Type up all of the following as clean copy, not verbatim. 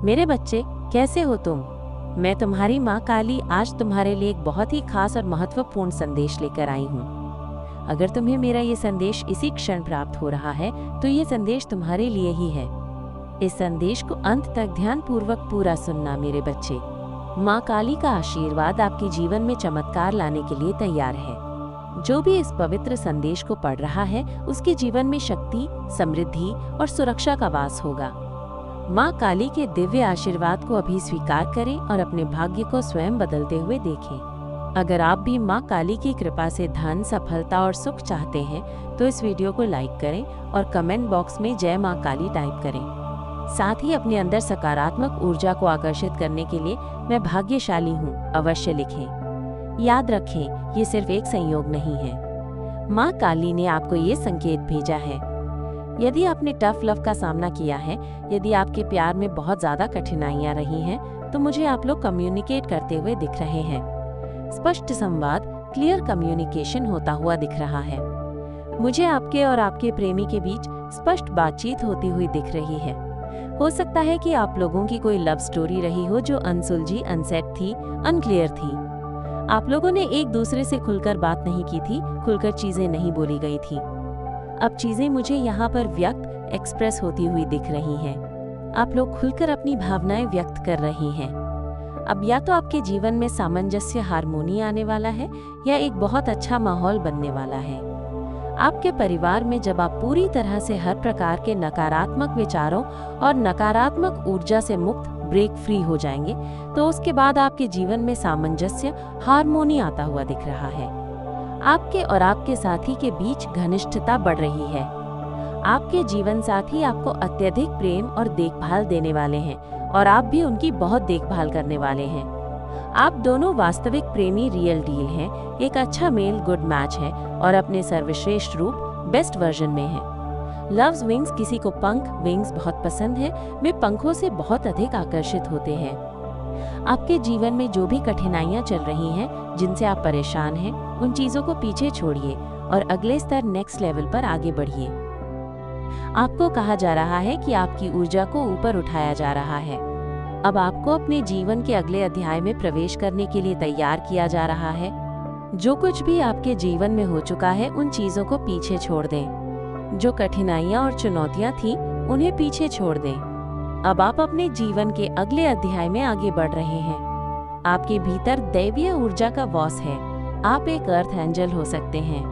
मेरे बच्चे, कैसे हो तुम? मैं तुम्हारी माँ काली आज तुम्हारे लिए एक बहुत ही खास और महत्वपूर्ण संदेश लेकर आई हूँ। अगर तुम्हें मेरा ये संदेश इसी क्षण प्राप्त हो रहा है तो ये संदेश तुम्हारे लिए ही है। इस संदेश को अंत तक ध्यानपूर्वक पूरा सुनना मेरे बच्चे। माँ काली का आशीर्वाद आपके जीवन में चमत्कार लाने के लिए तैयार है। जो भी इस पवित्र संदेश को पढ़ रहा है उसके जीवन में शक्ति, समृद्धि और सुरक्षा का वास होगा। माँ काली के दिव्य आशीर्वाद को अभी स्वीकार करें और अपने भाग्य को स्वयं बदलते हुए देखें। अगर आप भी माँ काली की कृपा से धन, सफलता और सुख चाहते हैं तो इस वीडियो को लाइक करें और कमेंट बॉक्स में जय माँ काली टाइप करें। साथ ही अपने अंदर सकारात्मक ऊर्जा को आकर्षित करने के लिए मैं भाग्यशाली हूँ अवश्य लिखें। याद रखें, ये सिर्फ एक संयोग नहीं है। माँ काली ने आपको ये संकेत भेजा है। यदि आपने टफ लव का सामना किया है, यदि आपके प्यार में बहुत ज्यादा कठिनाइयां रही हैं, तो मुझे आप लोग कम्युनिकेट करते हुए दिख रहे हैं। स्पष्ट संवाद, क्लियर कम्युनिकेशन होता हुआ दिख रहा है। मुझे आपके और आपके प्रेमी के बीच स्पष्ट बातचीत होती हुई दिख रही है। हो सकता है कि आप लोगों की कोई लव स्टोरी रही हो जो अनसुलझी, अनसेट थी, अनक्लियर थी। आप लोगों ने एक दूसरे से खुलकर बात नहीं की थी, खुलकर चीजें नहीं बोली गई थी। अब चीजें मुझे यहाँ पर व्यक्त, एक्सप्रेस होती हुई दिख रही हैं। आप लोग खुलकर अपनी भावनाएं व्यक्त कर रही हैं। अब या तो आपके जीवन में सामंजस्य, हार्मोनी आने वाला है या एक बहुत अच्छा माहौल बनने वाला है। आपके परिवार में जब आप पूरी तरह से हर प्रकार के नकारात्मक विचारों और नकारात्मक ऊर्जा से मुक्त, ब्रेक फ्री हो जाएंगे, तो उसके बाद आपके जीवन में सामंजस्य, हार्मोनी आता हुआ दिख रहा है। आपके और आपके साथी के बीच घनिष्ठता बढ़ रही है। आपके जीवन साथी आपको अत्यधिक प्रेम और देखभाल देने वाले हैं और आप भी उनकी बहुत देखभाल करने वाले हैं। आप दोनों वास्तविक प्रेमी, रियल डील हैं, एक अच्छा मेल, गुड मैच है और अपने सर्वश्रेष्ठ रूप, बेस्ट वर्जन में है। लव्स विंग्स, किसी को पंख, विंग्स बहुत पसंद है, वे पंखों से बहुत अधिक आकर्षित होते हैं। आपके जीवन में जो भी कठिनाइयां चल रही हैं, जिनसे आप परेशान हैं, उन चीजों को पीछे छोड़िए और अगले स्तर, नेक्स्ट लेवल पर आगे बढ़िए। आपको कहा जा रहा है कि आपकी ऊर्जा को ऊपर उठाया जा रहा है। अब आपको अपने जीवन के अगले अध्याय में प्रवेश करने के लिए तैयार किया जा रहा है। जो कुछ भी आपके जीवन में हो चुका है, उन चीजों को पीछे छोड़ दें। जो कठिनाइयां और चुनौतियां थीं, उन्हें पीछे छोड़ दें। अब आप अपने जीवन के अगले अध्याय में आगे बढ़ रहे हैं। आपके भीतर दैवीय ऊर्जा का वास है। आप एक अर्थ एंजल हो सकते हैं।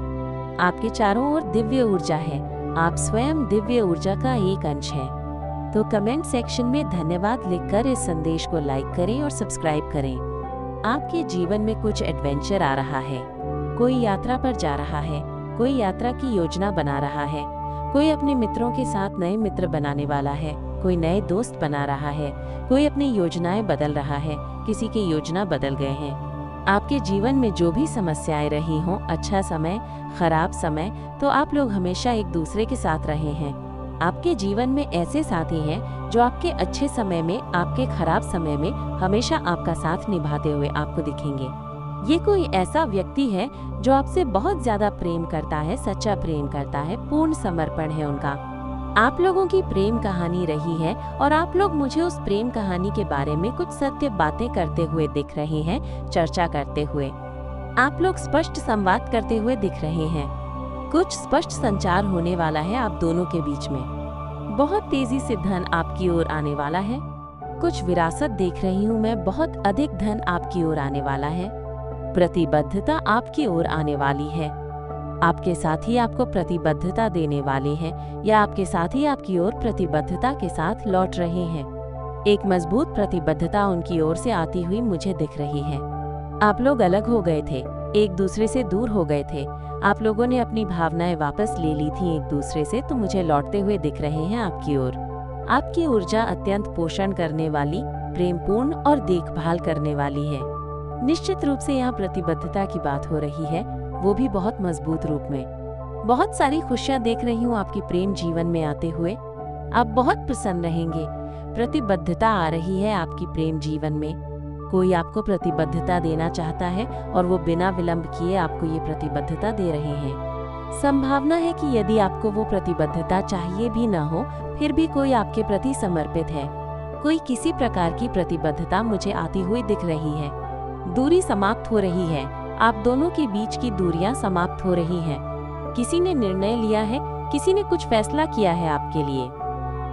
आपके चारों ओर दिव्य ऊर्जा है। आप स्वयं दिव्य ऊर्जा का एक अंश हैं। तो कमेंट सेक्शन में धन्यवाद लिखकर इस संदेश को लाइक करें और सब्सक्राइब करें। आपके जीवन में कुछ एडवेंचर आ रहा है। कोई यात्रा पर जा रहा है, कोई यात्रा की योजना बना रहा है, कोई अपने मित्रों के साथ नए मित्र बनाने वाला है, कोई नए दोस्त बना रहा है, कोई अपनी योजनाएं बदल रहा है, किसी की योजना बदल गए हैं। आपके जीवन में जो भी समस्याएं रही हों, अच्छा समय, खराब समय, तो आप लोग हमेशा एक दूसरे के साथ रहे हैं। आपके जीवन में ऐसे साथी हैं जो आपके अच्छे समय में, आपके खराब समय में हमेशा आपका साथ निभाते हुए आपको दिखेंगे। ये कोई ऐसा व्यक्ति है जो आपसे बहुत ज्यादा प्रेम करता है, सच्चा प्रेम करता है, पूर्ण समर्पण है उनका। आप लोगों की प्रेम कहानी रही है और आप लोग मुझे उस प्रेम कहानी के बारे में कुछ सत्य बातें करते हुए दिख रहे हैं, चर्चा करते हुए। आप लोग स्पष्ट संवाद करते हुए दिख रहे हैं। कुछ स्पष्ट संचार होने वाला है आप दोनों के बीच में। बहुत तेजी से धन आपकी ओर आने वाला है। कुछ विरासत देख रही हूँ मैं, बहुत अधिक धन आपकी ओर आने वाला है। प्रतिबद्धता आपकी ओर आने वाली है। आपके साथी आपको प्रतिबद्धता देने वाले हैं या आपके साथी आपकी ओर प्रतिबद्धता के साथ लौट रहे हैं। एक मजबूत प्रतिबद्धता उनकी ओर से आती हुई मुझे दिख रही है। आप लोग अलग हो गए थे, एक दूसरे से दूर हो गए थे। आप लोगों ने अपनी भावनाएं वापस ले ली थी एक दूसरे से, तो मुझे लौटते हुए दिख रहे हैं आपकी ओर। आपकी ऊर्जा अत्यंत पोषण करने वाली, प्रेमपूर्ण और देखभाल करने वाली है। निश्चित रूप से यहाँ प्रतिबद्धता की बात हो रही है, वो भी बहुत मजबूत रूप में। बहुत सारी खुशियाँ देख रही हूँ आपकी प्रेम जीवन में आते हुए। आप बहुत प्रसन्न रहेंगे। प्रतिबद्धता आ रही है आपकी प्रेम जीवन में। कोई आपको प्रतिबद्धता देना चाहता है और वो बिना विलंब किए आपको ये प्रतिबद्धता दे रहे हैं। संभावना है कि यदि आपको वो प्रतिबद्धता चाहिए भी न हो, फिर भी कोई आपके प्रति समर्पित है। कोई किसी प्रकार की प्रतिबद्धता मुझे आती हुई दिख रही है। दूरी समाप्त हो रही है। आप दोनों के बीच की दूरियां समाप्त हो रही हैं। किसी ने निर्णय लिया है, किसी ने कुछ फैसला किया है आपके लिए,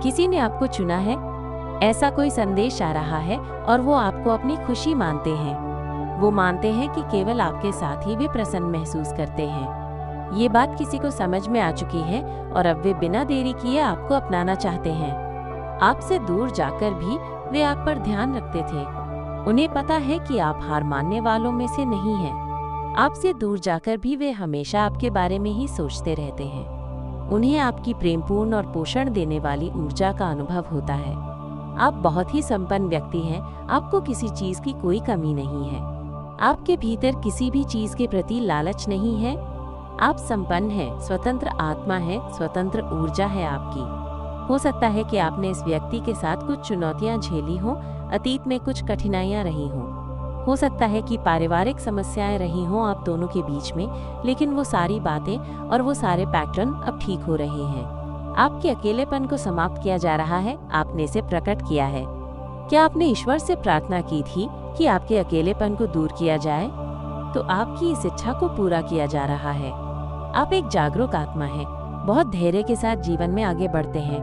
किसी ने आपको चुना है। ऐसा कोई संदेश आ रहा है और वो आपको अपनी खुशी मानते हैं। वो मानते हैं कि केवल आपके साथ ही वे प्रसन्न महसूस करते हैं। ये बात किसी को समझ में आ चुकी है और अब वे बिना देरी किए आपको अपनाना चाहते हैं। आपसे दूर जाकर भी वे आप पर ध्यान रखते थे। उन्हें पता है कि आप हार मानने वालों में से नहीं हैं। आपसे दूर जाकर भी वे हमेशा आपके बारे में ही सोचते रहते हैं। उन्हें आपकी प्रेमपूर्ण और पोषण देने वाली ऊर्जा का अनुभव होता है। आप बहुत ही संपन्न व्यक्ति हैं। आपको किसी चीज की कोई कमी नहीं है। आपके भीतर किसी भी चीज के प्रति लालच नहीं है। आप संपन्न हैं, स्वतंत्र आत्मा है, स्वतंत्र ऊर्जा है आपकी। हो सकता है कि आपने इस व्यक्ति के साथ कुछ चुनौतियां झेली हों, अतीत में कुछ कठिनाइयां रही हों। हो सकता है कि पारिवारिक समस्याएं रही हों आप दोनों के बीच में, लेकिन वो सारी बातें और वो सारे पैटर्न अब ठीक हो रहे हैं। आपके अकेलेपन को समाप्त किया जा रहा है। आपने इसे प्रकट किया है। क्या आपने ईश्वर से प्रार्थना की थी कि आपके अकेलेपन को दूर किया जाए? तो आपकी इस इच्छा को पूरा किया जा रहा है। आप एक जागरूक आत्मा हैं, बहुत धैर्य के साथ जीवन में आगे बढ़ते हैं।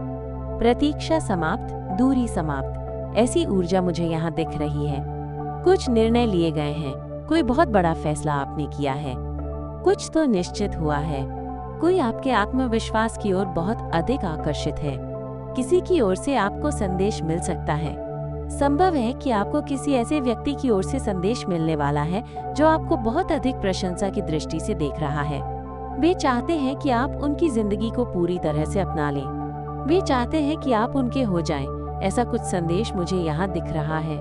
प्रतीक्षा समाप्त, दूरी समाप्त, ऐसी ऊर्जा मुझे यहाँ दिख रही है। कुछ निर्णय लिए गए हैं, कोई बहुत बड़ा फैसला आपने किया है, कुछ तो निश्चित हुआ है। कोई आपके आत्मविश्वास की ओर बहुत अधिक आकर्षित है। किसी की ओर से आपको संदेश मिल सकता है। संभव है कि आपको किसी ऐसे व्यक्ति की ओर से संदेश मिलने वाला है जो आपको बहुत अधिक प्रशंसा की दृष्टि से देख रहा है। वे चाहते हैं कि आप उनकी जिंदगी को पूरी तरह से अपना लें। वे चाहते हैं कि आप उनके हो जाएं। ऐसा कुछ संदेश मुझे यहाँ दिख रहा है।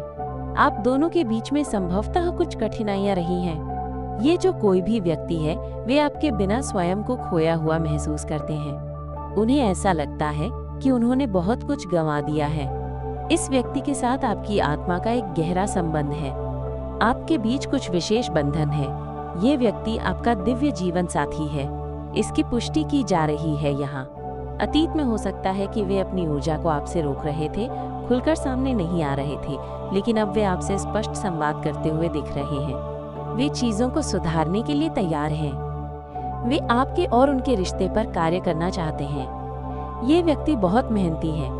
आप दोनों के बीच में संभवतः कुछ कठिनाइयां रही हैं। ये जो कोई भी व्यक्ति है, वे आपके बिना स्वयं को खोया हुआ महसूस करते हैं। उन्हें ऐसा लगता है कि उन्होंने बहुत कुछ गंवा दिया है। इस व्यक्ति के साथ आपकी आत्मा का एक गहरा संबंध है। आपके बीच कुछ विशेष बंधन है। ये व्यक्ति आपका दिव्य जीवन साथी है। इसकी पुष्टि की जा रही है यहाँ। अतीत में हो सकता है कि वे अपनी ऊर्जा को आपसे रोक रहे थे, खुलकर सामने नहीं आ रहे थे, लेकिन अब वे आपसे स्पष्ट संवाद करते हुए दिख रहे हैं। वे चीजों को सुधारने के लिए तैयार हैं। वे आपके और उनके रिश्ते पर कार्य करना चाहते हैं। ये व्यक्ति बहुत मेहनती है।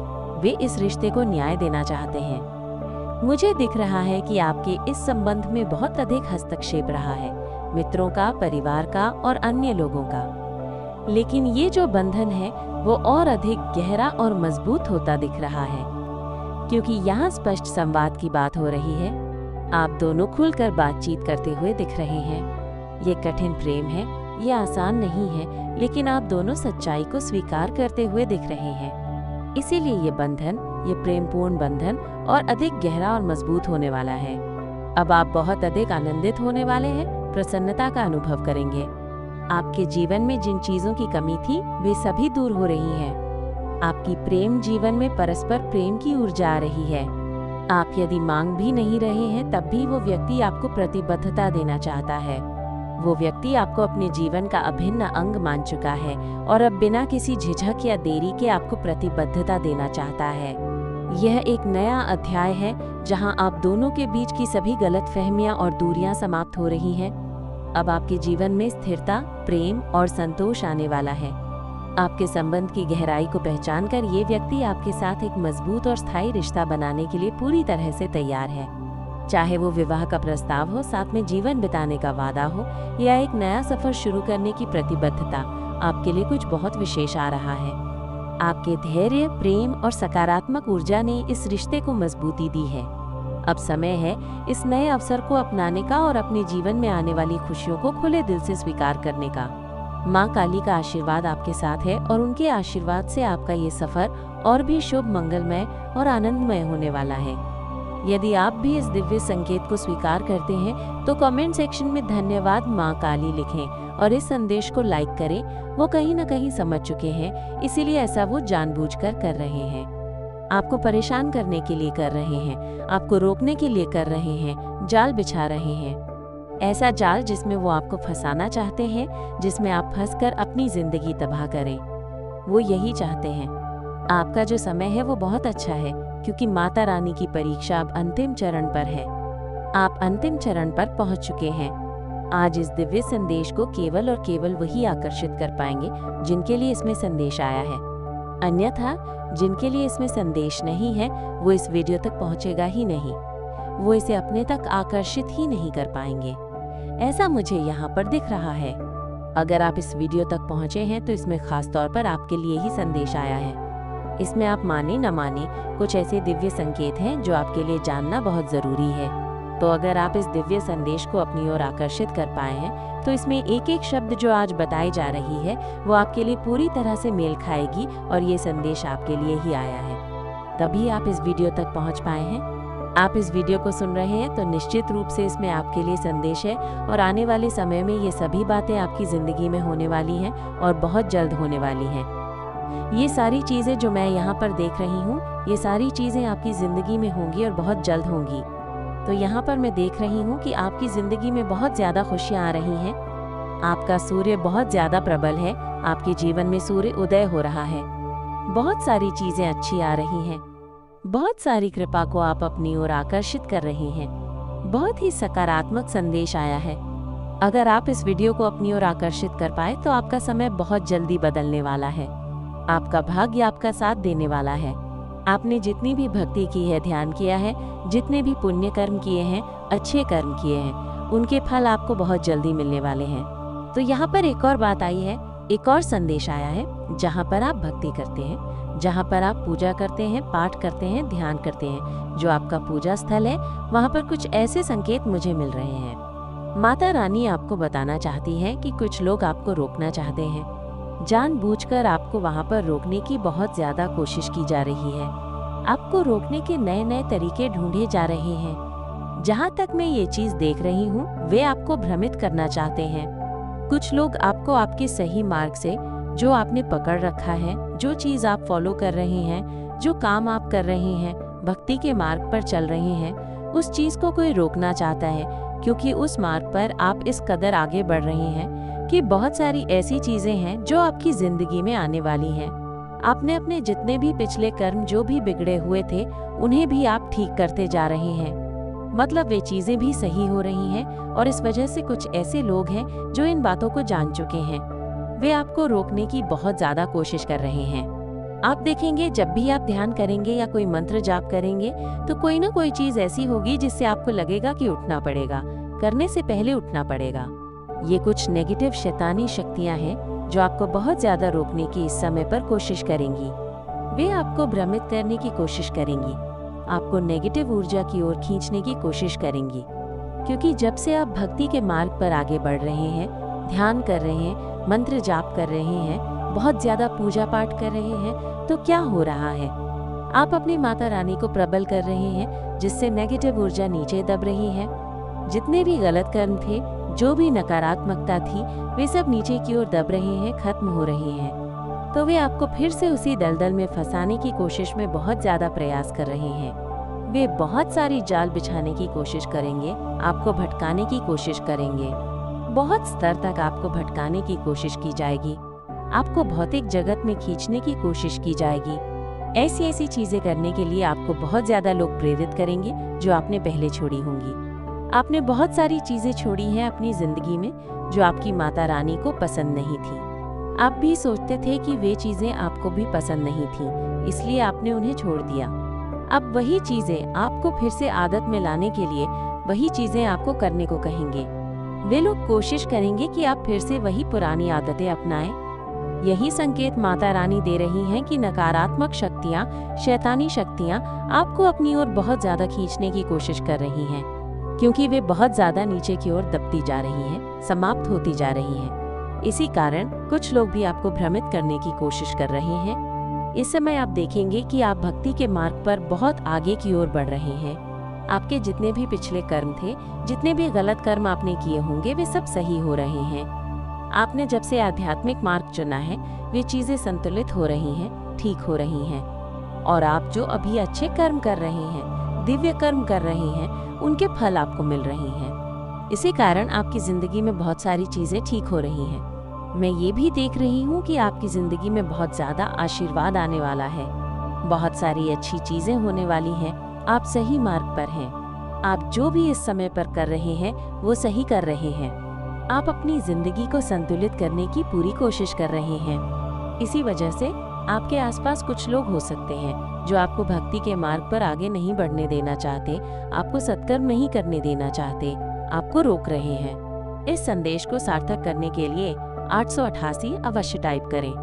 वे इस रिश्ते को न्याय देना चाहते हैं। मुझे दिख रहा है कि आपके इस संबंध में बहुत अधिक हस्तक्षेप रहा है, मित्रों का, परिवार का और अन्य लोगों का। लेकिन ये जो बंधन है वो और अधिक गहरा और मजबूत होता दिख रहा है, क्योंकि यहाँ स्पष्ट संवाद की बात हो रही है। आप दोनों खुलकर बातचीत करते हुए दिख रहे हैं। ये कठिन प्रेम है, ये आसान नहीं है, लेकिन आप दोनों सच्चाई को स्वीकार करते हुए दिख रहे हैं। इसीलिए ये बंधन, ये प्रेमपूर्ण बंधन और अधिक गहरा और मजबूत होने वाला है। अब आप बहुत अधिक आनंदित होने वाले हैं, प्रसन्नता का अनुभव करेंगे। आपके जीवन में जिन चीजों की कमी थी वे सभी दूर हो रही हैं। आपकी प्रेम जीवन में परस्पर प्रेम की ऊर्जा आ रही है। आप यदि मांग भी नहीं रहे हैं तब भी वो व्यक्ति आपको प्रतिबद्धता देना चाहता है। वो व्यक्ति आपको अपने जीवन का अभिन्न अंग मान चुका है और अब बिना किसी झिझक या देरी के आपको प्रतिबद्धता देना चाहता है। यह एक नया अध्याय है जहां आप दोनों के बीच की सभी गलतफहमियां और दूरियां समाप्त हो रही हैं। अब आपके जीवन में स्थिरता, प्रेम और संतोष आने वाला है। आपके संबंध की गहराई को पहचानकर ये व्यक्ति आपके साथ एक मजबूत और स्थायी रिश्ता बनाने के लिए पूरी तरह से तैयार है। चाहे वो विवाह का प्रस्ताव हो, साथ में जीवन बिताने का वादा हो या एक नया सफर शुरू करने की प्रतिबद्धता, आपके लिए कुछ बहुत विशेष आ रहा है। आपके धैर्य, प्रेम और सकारात्मक ऊर्जा ने इस रिश्ते को मजबूती दी है। अब समय है इस नए अवसर को अपनाने का और अपने जीवन में आने वाली खुशियों को खुले दिल से स्वीकार करने का। माँ काली का आशीर्वाद आपके साथ है और उनके आशीर्वाद से आपका ये सफर और भी शुभ, मंगलमय और आनंदमय होने वाला है। यदि आप भी इस दिव्य संकेत को स्वीकार करते हैं तो कमेंट सेक्शन में धन्यवाद माँ काली लिखें और इस संदेश को लाइक करें। वो कहीं न कहीं समझ चुके हैं, इसीलिए ऐसा वो जानबूझकर कर रहे हैं। आपको परेशान करने के लिए कर रहे हैं, आपको रोकने के लिए कर रहे हैं, जाल बिछा रहे हैं। ऐसा जाल जिसमें वो आपको फंसाना चाहते हैं, जिसमें आप फंसकर अपनी जिंदगी तबाह करें। वो यही चाहते हैं। आपका जो समय है वो बहुत अच्छा है, क्योंकि माता रानी की परीक्षा अब अंतिम चरण पर है। आप अंतिम चरण पर पहुंच चुके हैं। आज इस दिव्य संदेश को केवल और केवल वही आकर्षित कर पाएंगे जिनके लिए इसमें संदेश आया है। अन्यथा जिनके लिए इसमें संदेश नहीं है वो इस वीडियो तक पहुंचेगा ही नहीं, वो इसे अपने तक आकर्षित ही नहीं कर पाएंगे। ऐसा मुझे यहाँ पर दिख रहा है। अगर आप इस वीडियो तक पहुंचे हैं तो इसमें खास तौर पर आपके लिए ही संदेश आया है। इसमें आप माने न माने कुछ ऐसे दिव्य संकेत हैं जो आपके लिए जानना बहुत जरूरी है। तो अगर आप इस दिव्य संदेश को अपनी ओर आकर्षित कर पाए हैं तो इसमें एक एक शब्द जो आज बताई जा रही है वो आपके लिए पूरी तरह से मेल खाएगी और ये संदेश आपके लिए ही आया है, तभी आप इस वीडियो तक पहुंच पाए हैं। आप इस वीडियो को सुन रहे हैं तो निश्चित रूप से इसमें आपके लिए संदेश है और आने वाले समय में ये सभी बातें आपकी जिंदगी में होने वाली हैं और बहुत जल्द होने वाली हैं। ये सारी चीजें जो मैं यहाँ पर देख रही हूँ, ये सारी चीजें आपकी जिंदगी में होंगी और बहुत जल्द होंगी। तो यहाँ पर मैं देख रही हूँ कि आपकी जिंदगी में बहुत ज्यादा खुशियाँ आ रही हैं। आपका सूर्य बहुत ज्यादा प्रबल है, आपके जीवन में सूर्य उदय हो रहा है। बहुत सारी चीजें अच्छी आ रही हैं। बहुत सारी कृपा को आप अपनी ओर आकर्षित कर रहे हैं। बहुत ही सकारात्मक संदेश आया है। अगर आप इस वीडियो को अपनी ओर आकर्षित कर पाए तो आपका समय बहुत जल्दी बदलने वाला है। आपका भाग्य आपका साथ देने वाला है। आपने जितनी भी भक्ति की है, ध्यान किया है, जितने भी पुण्य कर्म किए हैं, अच्छे कर्म किए हैं, उनके फल आपको बहुत जल्दी मिलने वाले हैं। तो यहाँ पर एक और बात आई है, एक और संदेश आया है। जहाँ पर आप भक्ति करते हैं, जहाँ पर आप पूजा करते हैं, पाठ करते हैं, ध्यान करते हैं, जो आपका पूजा स्थल है, वहाँ पर कुछ ऐसे संकेत मुझे मिल रहे हैं। माता रानी आपको बताना चाहती है कि कुछ लोग आपको रोकना चाहते हैं। जानबूझकर आपको वहाँ पर रोकने की बहुत ज्यादा कोशिश की जा रही है। आपको रोकने के नए नए तरीके ढूंढे जा रहे हैं। जहाँ तक मैं ये चीज देख रही हूँ, वे आपको भ्रमित करना चाहते हैं। कुछ लोग आपको आपके सही मार्ग से, जो आपने पकड़ रखा है, जो चीज आप फॉलो कर रहे हैं, जो काम आप कर रहे हैं, भक्ति के मार्ग पर चल रहे हैं, उस चीज को कोई रोकना चाहता है, क्योंकि उस मार्ग पर आप इस कदर आगे बढ़ रहे हैं कि बहुत सारी ऐसी चीजें हैं जो आपकी जिंदगी में आने वाली हैं। आपने अपने जितने भी पिछले कर्म जो भी बिगड़े हुए थे, उन्हें भी आप ठीक करते जा रहे हैं। मतलब वे चीजें भी सही हो रही हैं और इस वजह से कुछ ऐसे लोग हैं जो इन बातों को जान चुके हैं। वे आपको रोकने की बहुत ज्यादा कोशिश कर रहे हैं। आप देखेंगे जब भी आप ध्यान करेंगे या कोई मंत्र जाप करेंगे तो कोई ना कोई चीज ऐसी होगी जिससे आपको लगेगा कि उठना पड़ेगा, करने से पहले उठना पड़ेगा। ये कुछ नेगेटिव शैतानी शक्तियां हैं जो आपको बहुत ज्यादा रोकने की इस समय पर कोशिश करेंगी। वे आपको भ्रमित करने की कोशिश करेंगी, आपको नेगेटिव ऊर्जा की ओर खींचने की कोशिश करेंगी। क्योंकि जब से आप भक्ति के मार्ग पर आगे बढ़ रहे हैं, ध्यान कर रहे हैं, मंत्र जाप कर रहे हैं, बहुत ज्यादा पूजा पाठ कर रहे हैं, तो क्या हो रहा है? आप अपनी माता रानी को प्रबल कर रहे हैं, जिससे नेगेटिव ऊर्जा नीचे दब रही है। जितने भी गलत कर्म थे, जो भी नकारात्मकता थी, वे सब नीचे की ओर दब रहे हैं, खत्म हो रहे हैं। तो वे आपको फिर से उसी दलदल में फंसाने की कोशिश में बहुत ज्यादा प्रयास कर रहे हैं। वे बहुत सारी जाल बिछाने की कोशिश करेंगे, आपको भटकाने की कोशिश करेंगे। बहुत स्तर तक आपको भटकाने की कोशिश की जाएगी, आपको भौतिक जगत में खींचने की कोशिश की जाएगी। ऐसी ऐसी चीजें करने के लिए आपको बहुत ज्यादा लोग प्रेरित करेंगे जो आपने पहले छोड़ी होंगी। आपने बहुत सारी चीजें छोड़ी हैं अपनी जिंदगी में जो आपकी माता रानी को पसंद नहीं थी। आप भी सोचते थे कि वे चीजें आपको भी पसंद नहीं थी, इसलिए आपने उन्हें छोड़ दिया। अब वही चीजें आपको फिर से आदत में लाने के लिए वही चीजें आपको करने को कहेंगे। वे लोग कोशिश करेंगे कि आप फिर से वही पुरानी आदतें अपनाएं। यही संकेत माता रानी दे रही हैं कि नकारात्मक शक्तियां, शैतानी शक्तियां आपको अपनी ओर बहुत ज्यादा खींचने की कोशिश कर रही हैं, क्योंकि वे बहुत ज्यादा नीचे की ओर दबती जा रही हैं, समाप्त होती जा रही हैं। इसी कारण कुछ लोग भी आपको भ्रमित करने की कोशिश कर रहे हैं। इस समय आप देखेंगे कि आप भक्ति के मार्ग पर बहुत आगे की ओर बढ़ रहे हैं। आपके जितने भी पिछले कर्म थे, जितने भी गलत कर्म आपने किए होंगे, वे सब सही हो रहे हैं। आपने जब से आध्यात्मिक मार्ग चुना है, वे चीजें संतुलित हो रही हैं, ठीक हो रही हैं। और आप जो अभी अच्छे कर्म कर रहे हैं, दिव्य कर्म कर रहे हैं, उनके फल आपको मिल रहे हैं। इसी कारण आपकी जिंदगी में बहुत सारी चीजें ठीक हो रही हैं। मैं ये भी देख रही हूँ कि आपकी जिंदगी में बहुत ज्यादा आशीर्वाद आने वाला है। बहुत सारी अच्छी चीजें होने वाली हैं। आप सही मार्ग पर हैं। आप जो भी इस समय पर कर रहे हैं वो सही कर रहे हैं। आप अपनी जिंदगी को संतुलित करने की पूरी कोशिश कर रहे हैं। इसी वजह से आपके आसपास कुछ लोग हो सकते हैं जो आपको भक्ति के मार्ग पर आगे नहीं बढ़ने देना चाहते, आपको सत्कर्म नहीं करने देना चाहते, आपको रोक रहे हैं। इस संदेश को सार्थक करने के लिए 888 अवश्य टाइप करें।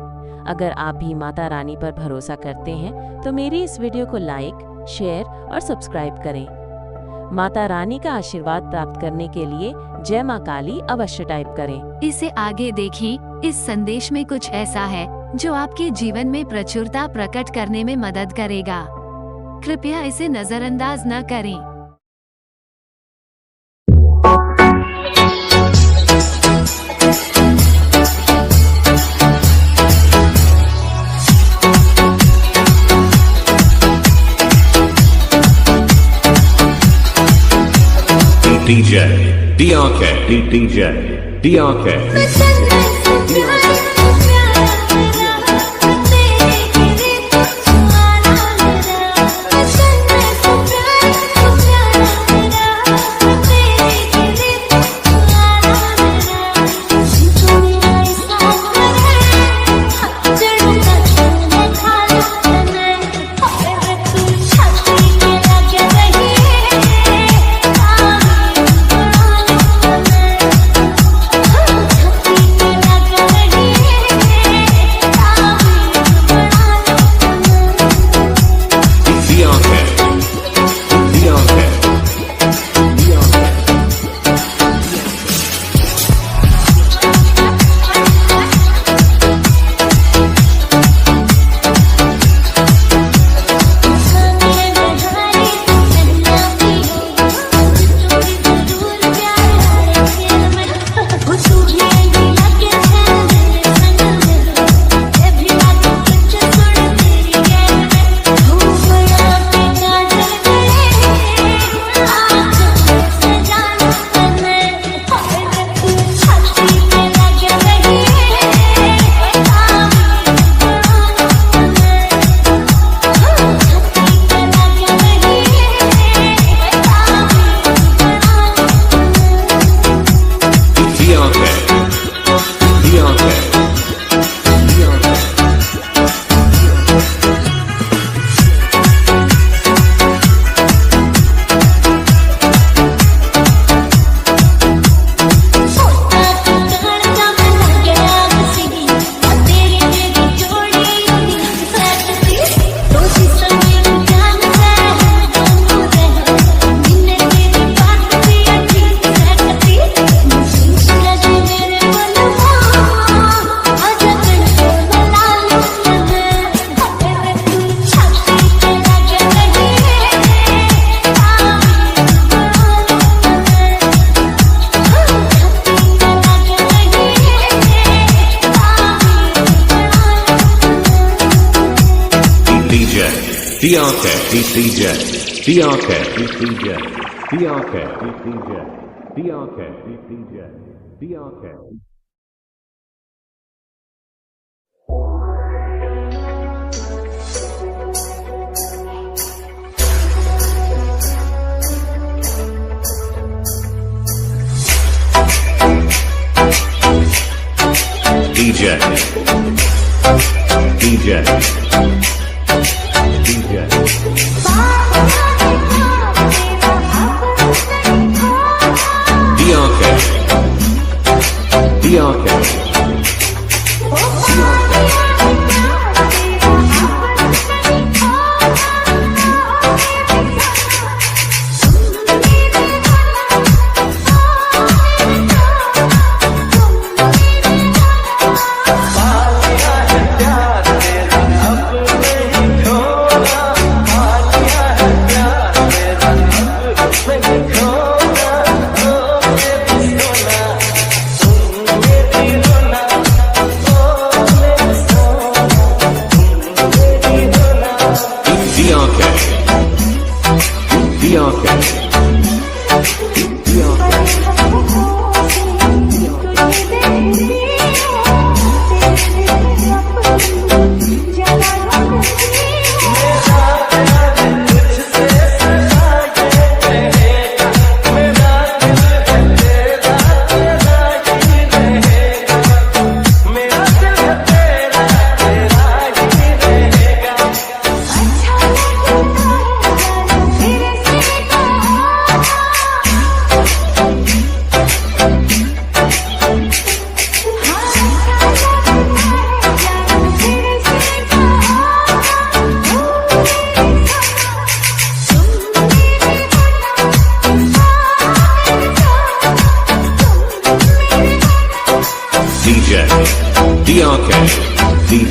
अगर आप भी माता रानी पर भरोसा करते हैं तो मेरी इस वीडियो को लाइक, शेयर और सब्सक्राइब करें। माता रानी का आशीर्वाद प्राप्त करने के लिए जय मां काली अवश्य टाइप करें। इसे आगे देखिए। इस संदेश में कुछ ऐसा है जो आपके जीवन में प्रचुरता प्रकट करने में मदद करेगा। कृपया इसे नजरअंदाज न करें। DJ DRK DJ DRK DRK DJ DRK DJ DRK DJ DRK DJ DRK DJ DJ DJ DRK DRK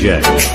DJ